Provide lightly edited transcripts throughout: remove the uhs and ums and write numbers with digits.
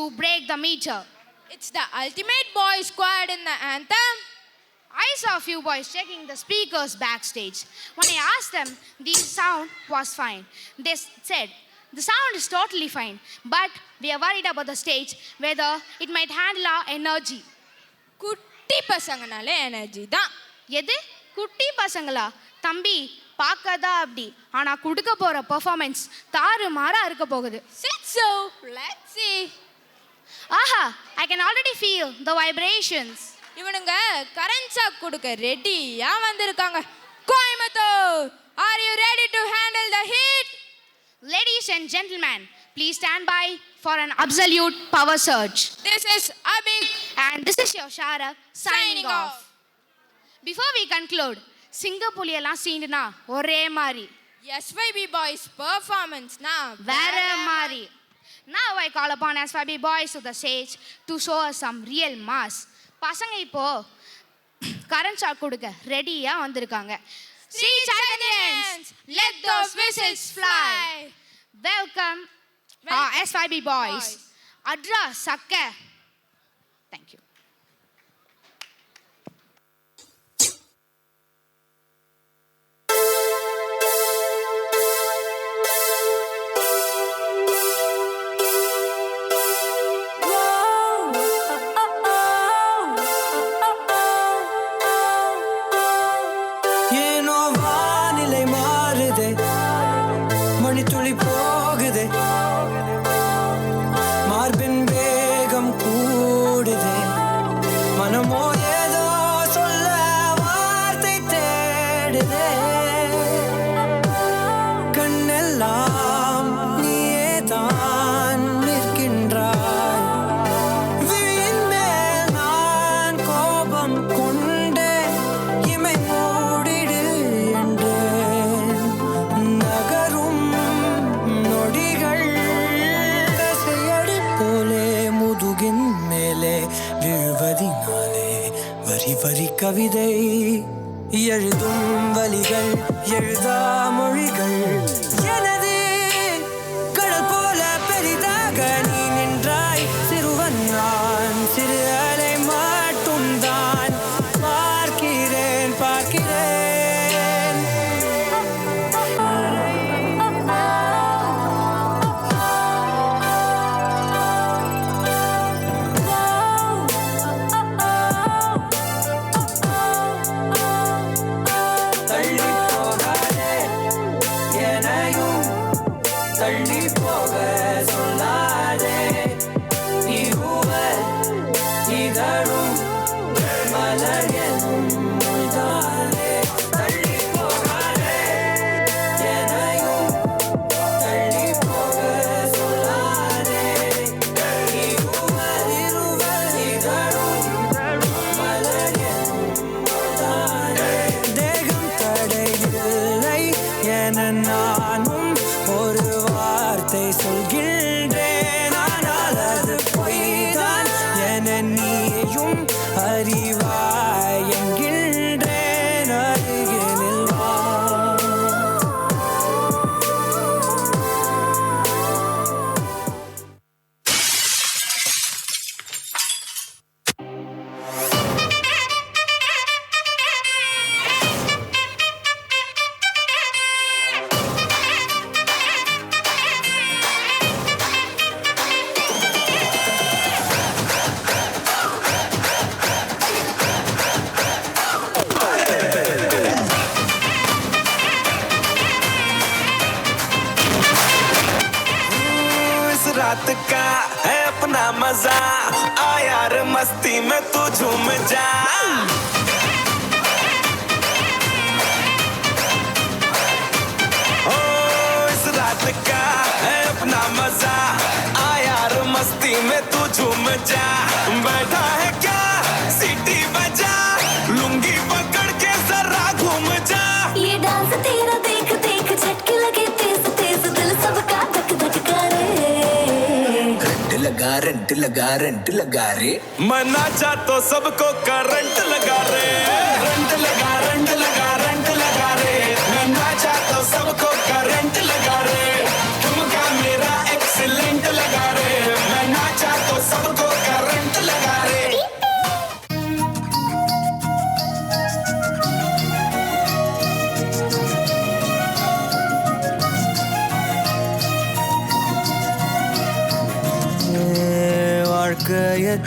to break the meter. It's the ultimate boy squad in the anthem. I saw a few boys checking the speakers backstage. When I asked them, the sound was fine. They said, the sound is totally fine, but we are worried about the stage, whether it might handle our energy. குட்டி பசங்கனாலே energy தான். எது குட்டி பசங்களா? தம்பி பார்க்கதா அப்படி, ஆனா கொடுக்க போற பெர்ஃபார்மன்ஸ் தாறுமாறா இருக்க போகுது. Said so. Let's see. ஆஹா, I can already feel the vibrations. இவனுங்க கரண்ட் ஷாக் கொடுக்க ரெடியா வந்திருக்காங்க. Coimbatore, are you ready to handle the heat? Ladies and gentlemen, please stand by for an absolute power surge. This is Abhi And this is your Sharak signing off. Before we conclude, Singampuli எல்லாம் சீண்டுனா ஒரே மாதிரி, SYB boys performance na வேற மாதிரி. Now I call upon SYB boys to the stage to show us some real mass. பசங்க இப்போ current shock கொடுக்க ரெடியா வந்திருக்காங்க. Sri Chaitanyans, let those whistles fly. Welcome SYB boys. Adra Sakka. Thank you. கவிதை எழுதும் வலிகள் எழுதா மொழிகள் எனது கடல் போல பெரிதாக நீ நின்றாய். சிறுவன் நான், சிறு அலை மட்டும் தான் பார்க்கிறேன் பார்க்கிறேன். நானும் ஒரு வார்த்தை சொல்கின்றேன், ஆனால் அது பொய்தான் என நீயும் அறிவாய் என்கின்றேன். அருகினில் வா. रात का है अपना मजा, आ यार मस्ती में तू झूम जा. ओ इस रात का है अपना मजा, आ यार मस्ती में तू झूम जा. बैठा है क्या सीटी बजा, लुंगी पकड़ के जरा घूम जा. ये डांस तेरा देख देख झटके लगे तेज तेज, दिल सबका धक धक करे. रेंट लगा रे, मना चाह तो सबको करंट लगा रे. रेंट लगा रे, मना चाह तो सबको करंट लगा रे. तुमका मेरा एक्सीलेंट लगा रे, मना चाह तो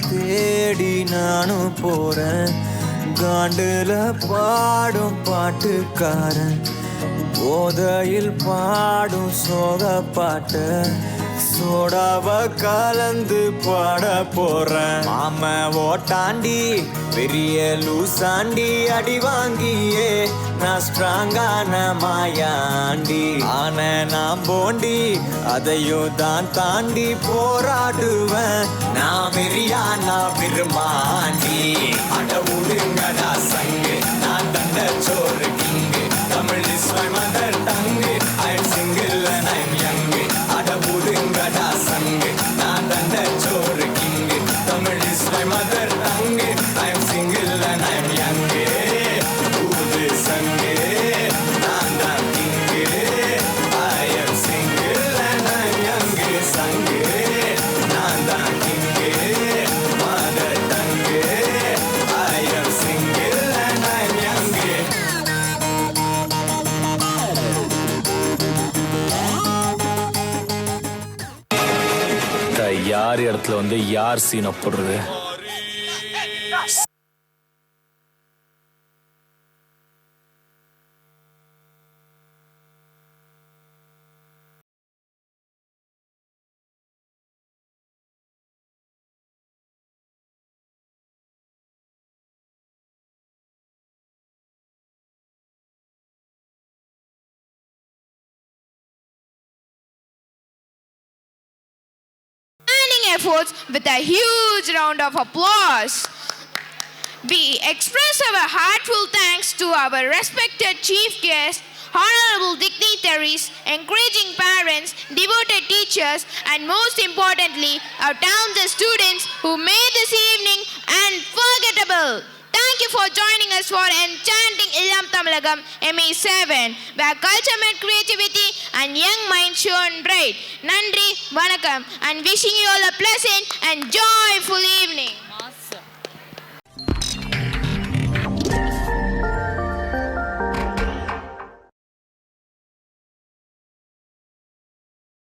தேடி நானும் போறேன் காண்டுல பாடும் பாட்டுக்காரன் போதையில் பாடும் சோக பாட்ட சோடாவ கலந்து பாட போறேன் மாம ஓட்டாண்டி பெரிய லூசாண்டி அடி வாங்கியே நான் ஸ்ட்ராங்கான மாயாண்டி ஆன நான் போண்டி அதையும் தான் தாண்டி போராடுவேன் நான் வெறியா நான் விரும்பாண்டி அட உடுங்கடா சங்கு நான் தண்ட சோறு king Tamil is my mother tongue I am single and I am young அட உடுங்கடா சங்கு நான் தண்ட சோறு king Tamil is my mother tongue I am single and I am young ஊது சங்கு நான் தான் king I am single and I am young சங்கு நான் தான் king mother tongue I am single and I am young யார் இடத்துல வந்து யார் சீனை போடுறது efforts with a huge round of applause. We express our heartfelt thanks to our respected chief guests, honorable dignitaries, encouraging parents, devoted teachers, and most importantly, our talented students who made this evening unforgettable. Thank you for joining us for enchanting Ilam Tamilagam MA7, where culture met creativity and young minds shone bright. Nandri, Vanakkam, and wishing you all a pleasant and joyful evening.